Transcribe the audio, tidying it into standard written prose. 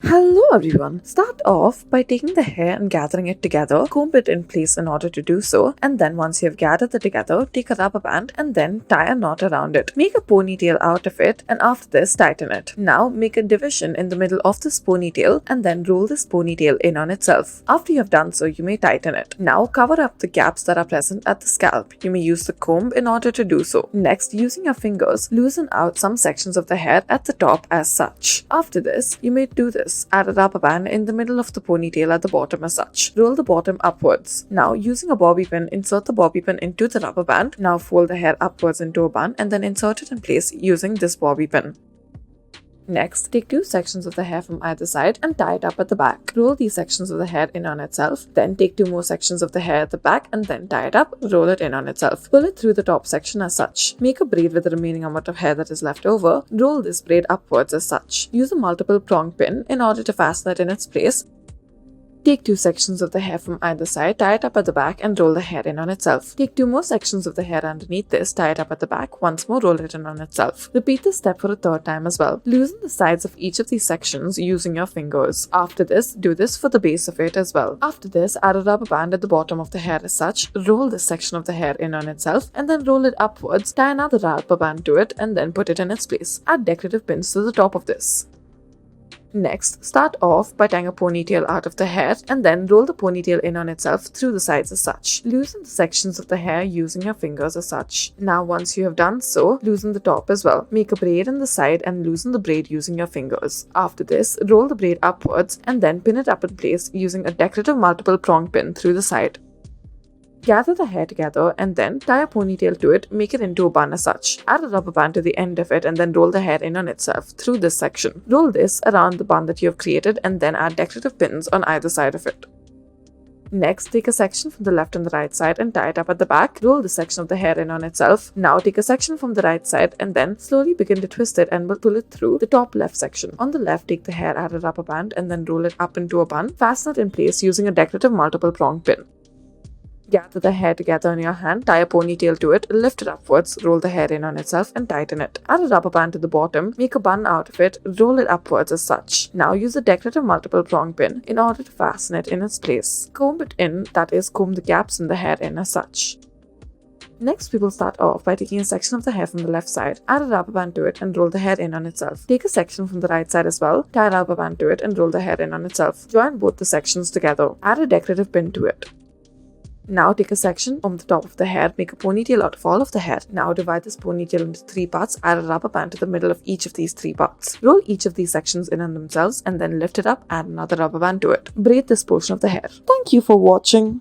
Hello everyone! Start off by taking the hair and gathering it together, comb it in place in order to do so, and then once you have gathered it together, take a rubber band and then tie a knot around it. Make a ponytail out of it and after this tighten it. Now make a division in the middle of this ponytail and then roll this ponytail in on itself. After you have done so, you may tighten it. Now cover up the gaps that are present at the scalp. You may use the comb in order to do so. Next, using your fingers, loosen out some sections of the hair at the top as such. After this, you may do this. Add a rubber band in the middle of the ponytail at the bottom as such. Roll the bottom upwards. Now using a bobby pin, insert the bobby pin into the rubber band. Now fold the hair upwards into a bun and then insert it in place using this bobby pin. Next, take two sections of the hair from either side and tie it up at the back. Roll these sections of the hair in on itself. Then take two more sections of the hair at the back and then tie it up, roll it in on itself. Pull it through the top section as such. Make a braid with the remaining amount of hair that is left over. Roll this braid upwards as such. Use a multiple prong pin in order to fasten it in its place. Take two sections of the hair from either side, tie it up at the back and roll the hair in on itself. Take two more sections of the hair underneath this, tie it up at the back, once more roll it in on itself. Repeat this step for a third time as well. Loosen the sides of each of these sections using your fingers. After this, do this for the base of it as well. After this, add a rubber band at the bottom of the hair as such, roll this section of the hair in on itself and then roll it upwards, tie another rubber band to it and then put it in its place. Add decorative pins to the top of this. Next, start off by tying a ponytail out of the hair and then roll the ponytail in on itself through the sides as such. Loosen the sections of the hair using your fingers as such. Now once you have done so, loosen the top as well. Make a braid in the side and loosen the braid using your fingers. After this, roll the braid upwards and then pin it up in place using a decorative multiple prong pin through the side. Gather the hair together and then tie a ponytail to it, make it into a bun as such. Add a rubber band to the end of it and then roll the hair in on itself through this section. Roll this around the bun that you have created and then add decorative pins on either side of it. Next, take a section from the left and the right side and tie it up at the back. Roll the section of the hair in on itself. Now take a section from the right side and then slowly begin to twist it and pull it through the top left section. On the left, take the hair, add a rubber band and then roll it up into a bun. Fasten it in place using a decorative multiple prong pin. Gather the hair together in your hand, tie a ponytail to it, lift it upwards, roll the hair in on itself and tighten it. Add a rubber band to the bottom, make a bun out of it, roll it upwards as such. Now use a decorative multiple prong pin in order to fasten it in its place. Comb it in, that is, comb the gaps in the hair in as such. Next, we will start off by taking a section of the hair from the left side, add a rubber band to it and roll the hair in on itself. Take a section from the right side as well, tie a rubber band to it and roll the hair in on itself. Join both the sections together. Add a decorative pin to it. Now take a section from the top of the hair, make a ponytail out of all of the hair. Now divide this ponytail into three parts, add a rubber band to the middle of each of these three parts. Roll each of these sections in on themselves and then lift it up, add another rubber band to it. Braid this portion of the hair. Thank you for watching.